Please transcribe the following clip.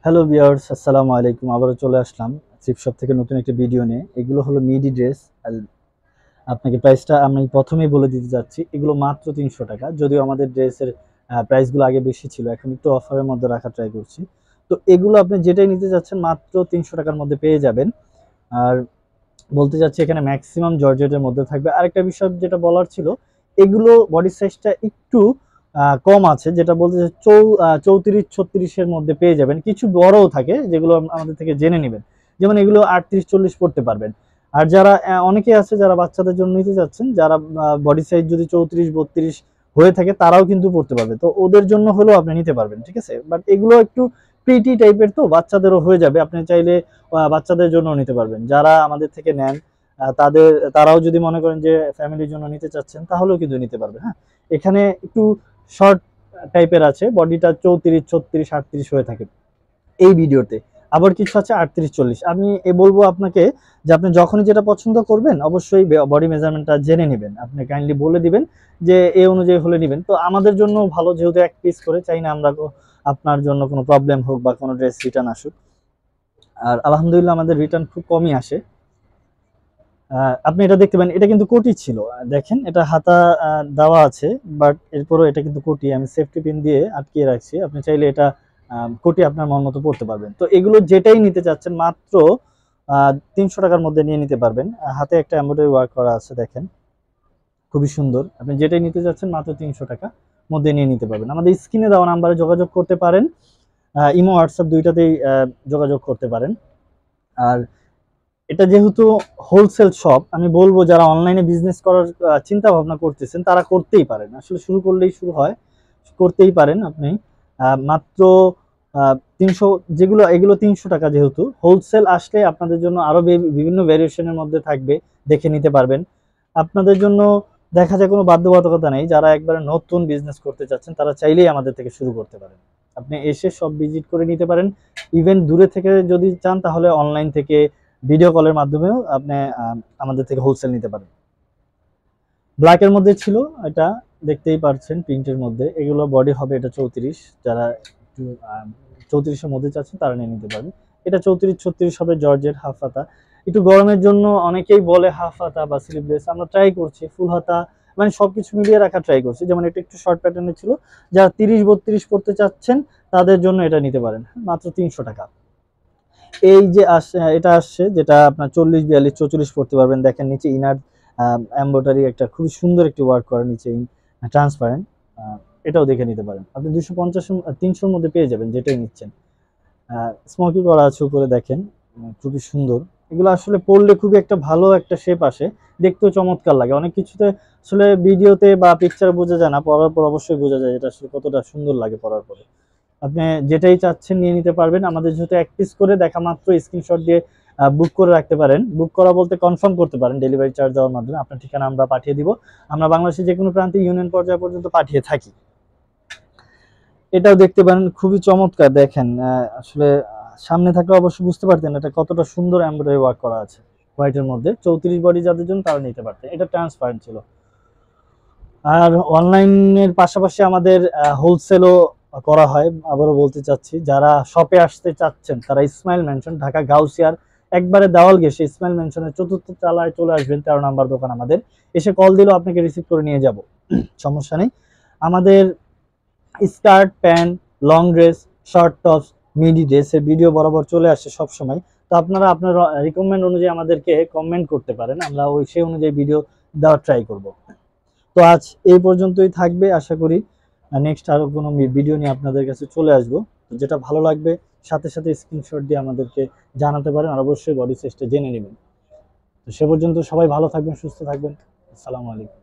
Hello viewers, আসসালামু আলাইকুম। আবারও চলে আসলাম থ্রিফট শপ থেকে নতুন একটা ভিডিও নিয়ে। এগুলো হলো মিডি ড্রেস। আর আপনাকে প্রাইসটা আমি প্রথমেই বলে দিতে যাচ্ছি, এগুলো মাত্র ৩০০ টাকা। যদিও আমাদের ড্রেসের প্রাইসগুলো আগে বেশি ছিল, এখন একটু অফারের মধ্যে রাখার ট্রাই করছি। তো এগুলো আপনি যেটাই নিতে যাচ্ছেন মাত্র ৩০০ টাকার মধ্যে পেয়ে যাবেন। আর বলতে চাচ্ছি এখানে ম্যাক্সিমাম জর্জেটের মধ্যে থাকবে। আরেকটা বিষয় যেটা বলার ছিল, এগুলো বডি সাইজটা একটু কম আছে, যেটা বলতে চাচ্ছি 34-36 এর মধ্যে পেয়ে যাবেন। কিছু বড়ও থাকে যেগুলো আমাদের থেকে জেনে নেবেন, যেমন এগুলো 38-40 পড়তে পারবেন। আর যারা অনেকে আছে যারা বাচ্চাদের জন্য নিতে যাচ্ছেন, যারা বডি সাইজ যদি 34-32 হয়ে থাকে তারাও কিন্তু পড়তে পারবে, তো ওদের জন্য হলেও আপনি নিতে পারবেন, ঠিক আছে। বাট এগুলো একটু প্রিটি টাইপের, তো বাচ্চাদেরও হয়ে যাবে, আপনি চাইলে বাচ্চাদের জন্য নিতে পারবেন। যারা আমাদের থেকে নেন তারাও যদি মনে করেন যে ফ্যামিলির জন্য নিতে চাচ্ছেন তাহলেও কিন্তু নিতে পারবে। হ্যাঁ, এখানে একটু শর্ট টাইপের আছে, বডিটা 34-36-38 হয়ে থাকে এই ভিডিওতে। আবার কিছু আছে 38-40। আমি বলবো আপনাকে যে আপনি যখনই যেটা পছন্দ করবেন অবশ্যই বডি মেজারমেন্টটা জেনে নেবেন। আপনি কাইন্ডলি বলে দিবেন যে এই অনুযায়ী হলে নেবেন, তো আমাদের জন্য ভালো, যেহেতু এক পিস করে চাই না আমরা আপনার জন্য কোনো প্রবলেম হোক বা কোনো ড্রেস রিটার্ন আসুক। আর আলহামদুলিল্লাহ আমাদের রিটার্ন খুব কমই আসে। আপনি এটা দেখতে পারেন, এটা কিন্তু কোটি ছিল। দেখেন এটা হাতা দেওয়া আছে, বাট এরপরও এটা কিন্তু কোটি, আমি সেফটি পিন দিয়ে আটকিয়ে রাখছি। আপনি চাইলে এটা কোটি আপনার মন মতো পড়তে পারবেন। তো এগুলো যেটাই নিতে চাচ্ছেন মাত্র ৩০০ টাকার মধ্যে নিয়ে নিতে পারবেন। হাতে একটা এমব্রয়ডারি ওয়ার্ক করা আছে, দেখেন খুবই সুন্দর। আপনি যেটাই নিতে চাচ্ছেন মাত্র ৩০০ টাকা মধ্যে নিয়ে নিতে পারবেন। আমাদের স্ক্রিনে দেওয়া নাম্বারে যোগাযোগ করতে পারেন, ইমো হোয়াটসঅ্যাপ দুইটাতেই যোগাযোগ করতে পারেন। আর এটা যেহেতু হোলসেল শপ, আমি বলবো যারা অনলাইনে বিজনেস করার চিন্তা ভাবনা করতেছেন তারা করতেই পারেন। আসলে শুরু করলেই শুরু হয়, করতেই পারেন আপনি। মাত্র ৩০০, এগুলো ৩০০ টাকা। যেহেতু হোলসেল আসলে আপনাদের জন্য আরো বিভিন্ন ভ্যারিয়েশনের মধ্যে থাকবে, দেখে নিতে পারবেন। আপনাদের জন্য দেখা যায় কোনো বাধ্যবাধকতা নেই। যারা একবারে নতুন বিজনেস করতে চাচ্ছেন তারা চাইলেই আমাদের থেকে শুরু করতে পারেন। আপনি এসে সব ভিজিট করে নিতে পারেন। ইভেন দূরে থেকে যদি চান তাহলে অনলাইন থেকে ভিডিও কলের মাধ্যমেও আপনি আমাদের থেকে হোলসেল নিতে পারেন। ব্ল্যাকের মধ্যে ছিল, এটা দেখতেই পারছেন প্রিন্টের মধ্যে। এগুলো বডি হবে এটা 34। যারা একটু 34-এর মধ্যে চাচ্ছেন তারা নিয়ে নিতে পারেন। এটা 34-36 হবে, জর্জেট, হাফ হাতা। একটু গরমের জন্য অনেকেই বলে হাফ হাতা বা স্লিভলেস, আমরা ট্রাই করছি ফুল হাতা, মানে সবকিছু মিলিয়ে রাখা ট্রাই করছি। যেমন এটা একটু শর্ট প্যাটার্নের ছিল, যারা 30-32 পড়তে চাচ্ছেন তাদের জন্য এটা নিতে পারেন মাত্র 300 টাকা। এই যে এটা আসছে যেটা আপনার 40-42-44 পড়তে পারবেন। দেখেন নিচে ইনার এমব্রয়ডারি একটা খুবই সুন্দর একটি ওয়ার্ক করা, নিচে ট্রান্সপারেন্ট। এটাও দেখে নিতে পারেন। আপনি 250 300-র মধ্যে পেয়ে যাবেন যেটাই নিচ্ছেন। স্মোকি করা আছে উপরে, দেখেন খুবই সুন্দর। এগুলো আসলে পরলে খুবই একটা ভালো একটা শেপ আসে, দেখতেও চমৎকার লাগে। অনেক কিছুতে আসলে ভিডিওতে বা পিকচারে বোঝা যায় না, পরার পর অবশ্যই বোঝা যায় এটা আসলে কতটা সুন্দর লাগে পরার পরে। আপনি যেটাই চাচ্ছেন নিয়ে নিতে পারবেন। আমাদের যেহেতু এক পিস করে, দেখা মাত্র স্ক্রিনশট দিয়ে বুক করে রাখতে পারেন। বুক করা বলতে কনফার্ম করতে পারেন ডেলিভারি চার্জ দেওয়ার মাধ্যমে। আপনার ঠিকানা আমরা পাঠিয়ে দিব। আমরা বাংলাদেশের যে কোনো প্রান্তে ইউনিয়ন পর্যায় পর্যন্ত পাঠিয়ে থাকি। এটাও দেখতে পারেন, খুবই চমৎকার। দেখেন আসলে সামনে থাকলে অবশ্যই বুঝতে পারতেন এটা কতটা সুন্দর এমব্রয়ডারি ওয়ার্ক করা আছে হোয়াইটের মধ্যে। 34 বডি যাদের জন্য তারা নিতে পারতেন। এটা ট্রান্সপারেন্ট ছিল। আর অনলাইনের পাশাপাশি আমাদের হোলসেলও করা হয়। আবারও বলতে চাচ্ছি, যারা শপে আসতে চাচ্ছেন তারা ইসমাইল মেনশন, ঢাকা গাউসিয়ার একবারে দেওয়াল ঘেঁষে ইসমাইল মেনশনের 4র্থ তলায় চলে আসবেন। 13 নাম্বার দোকান আমাদের। এসে কল দিলেও আপনাকে রিসিভ করে নিয়ে যাব, সমস্যা নেই। আমাদের skirt, pant, long dress, short tops, midi ড্রেসের ভিডিও বরাবর চলে আসে সব সময়। তো আপনারা আপনার রিকমেন্ড অনুযায়ী আমাদেরকে কমেন্ট করতে পারেন, আমরা ওই সেই অনুযায়ী ভিডিও দেওয়ার ট্রাই করব। তো আজ এই পর্যন্তই থাকবে, আশা করি নেক্সট আরো কোনো ভিডিও নিয়ে আপনাদের কাছে চলে আসবো। যেটা ভালো লাগবে সাথে সাথে স্ক্রিনশট দিয়ে আমাদেরকে জানাতে পারেন, আর অবশ্যই বডি সাইজটা জেনে নেবেন। তো সে পর্যন্ত সবাই ভালো থাকবেন, সুস্থ থাকবেন। আসসালামু আলাইকুম।